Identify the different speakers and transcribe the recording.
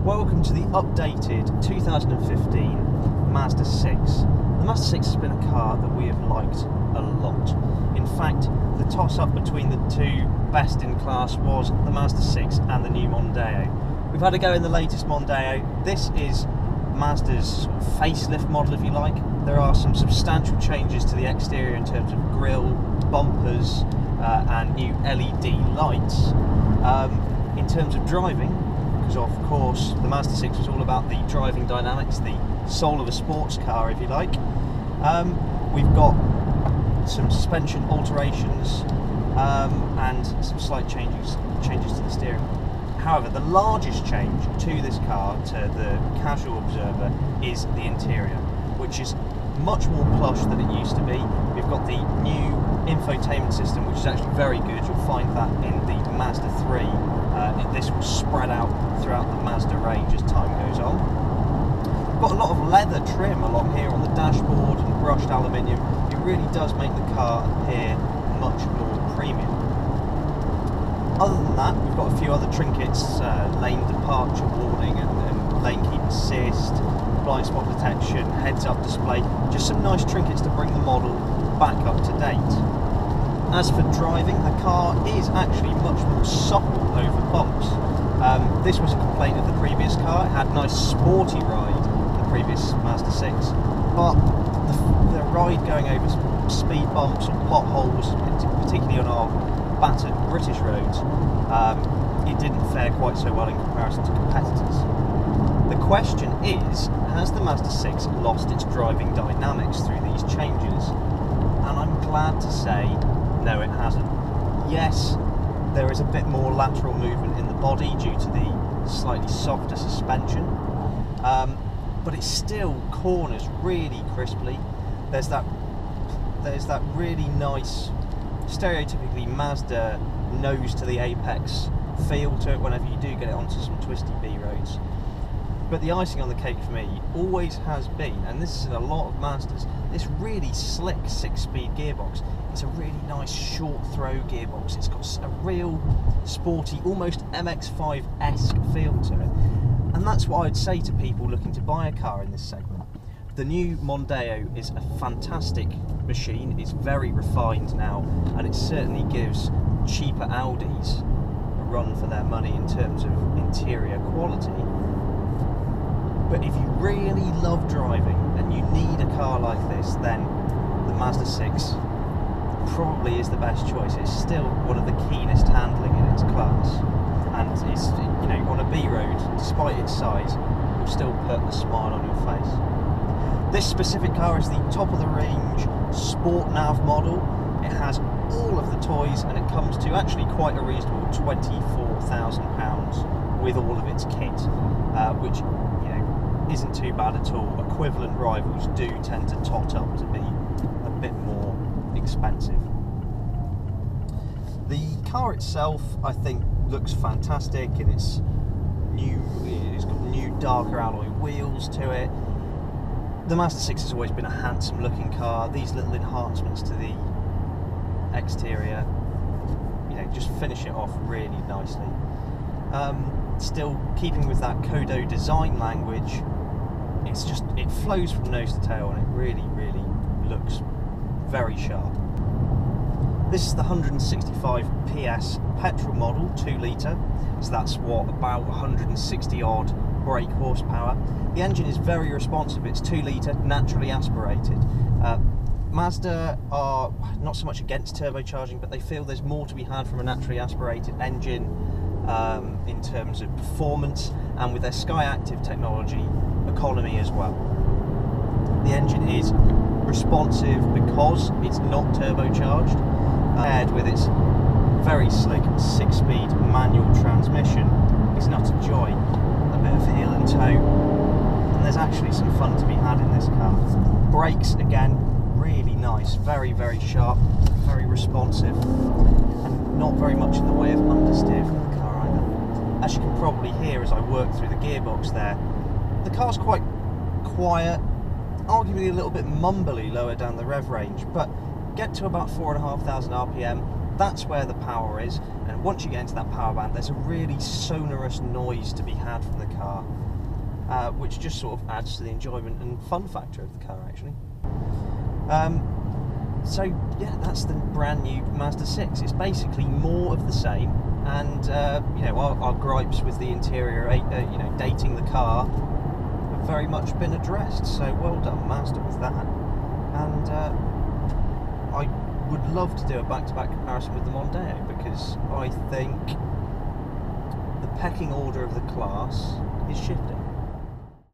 Speaker 1: Welcome to the updated 2015 Mazda 6. The Mazda 6 has been a car that we have liked a lot. In fact, the toss-up between the two best in class was the Mazda 6 and the new Mondeo. We've had a go in the latest Mondeo. This is Mazda's sort of facelift model, if you like. There are some substantial changes to the exterior in terms of grille, bumpers, and new LED lights. In terms of driving, because of course the Mazda 6 was all about the driving dynamics, the soul of a sports car, if you like. We've got some suspension alterations and some slight changes to the steering. However, the largest change to this car, to the casual observer, is the interior, which is much more plush than it used to be. We've got the new infotainment system, which is actually very good. You'll find that in the Mazda 3. This will spread out throughout the Mazda range as time goes on. We've got a lot of leather trim along here on the dashboard and brushed aluminium. It really does make the car appear much more premium. Other than that, we've got a few other trinkets, lane departure warning and lane keep assist, blind spot detection, heads-up display, just some nice trinkets to bring the model back up to date. As for driving, the car is actually much more supple over bumps. This was a complaint of the previous car. It had a nice sporty ride in the previous Mazda 6, but the ride going over speed bumps and potholes, particularly on our battered British roads, it didn't fare quite so well in comparison to competitors. The question is, has the Mazda 6 lost its driving dynamics through these changes? And I'm glad to say, no, it hasn't. Yes, there is a bit more lateral movement in the body due to the slightly softer suspension, but it still corners really crisply. There's that really nice, stereotypically Mazda nose to the apex feel to it whenever you do get it onto some twisty B roads. But the icing on the cake for me always has been, and this is in a lot of Mazdas, this really slick 6-speed gearbox. It's a really nice short throw gearbox. It's got a real sporty, almost MX-5-esque feel to it. And that's what I'd say to people looking to buy a car in this segment. The new Mondeo is a fantastic machine. It's very refined now, and it certainly gives cheaper Audis a run for their money in terms of interior quality. But if you really love driving and you need a car like this, then the Mazda 6 probably is the best choice. It's still one of the keenest handling in its class, and it's, you know, on a B road, despite its size, it will still put a smile on your face. This specific car is the top of the range SportNav model. It has all of the toys, and it comes to actually quite a reasonable £24,000 with all of its kit, which, you know, isn't too bad at all. Equivalent rivals do tend to tot up to be a bit more expensive. The car itself, I think, looks fantastic, and it's got new darker alloy wheels to it. The Mazda 6 has always been a handsome looking car. These little enhancements to the exterior, you know, just finish it off really nicely. Still keeping with that Kodo design language, it flows from nose to tail, and it really looks very sharp. This is the 165 PS petrol model, 2 litre, so that's what, about 160 odd brake horsepower. The engine is very responsive. It's 2 litre, naturally aspirated. Mazda are not so much against turbocharging, but they feel there's more to be had from a naturally aspirated engine in terms of performance, and with their Sky Active technology, economy as well. The engine is responsive because it's not turbocharged, paired with its very slick 6-speed manual transmission. It's not a joy, a bit of heel and toe, and there's actually some fun to be had in this car. Brakes, again, really nice, very sharp, very responsive, and not very much in the way of understeer from the car either. As you can probably hear as I work through the gearbox there, the car's quite quiet, arguably a little bit mumbly lower down the rev range, but get to about 4,500 RPM, that's where the power is, and once you get into that power band, there's a really sonorous noise to be had from the car, which just sort of adds to the enjoyment and fun factor of the car, actually. So yeah, that's the brand new Mazda 6. It's basically more of the same, and you know, our gripes with the interior, you know, dating the car, have very much been addressed. So well done, Mazda, with that. And I would love to do a back-to-back comparison with the Mondeo, because I think the pecking order of the class is shifting.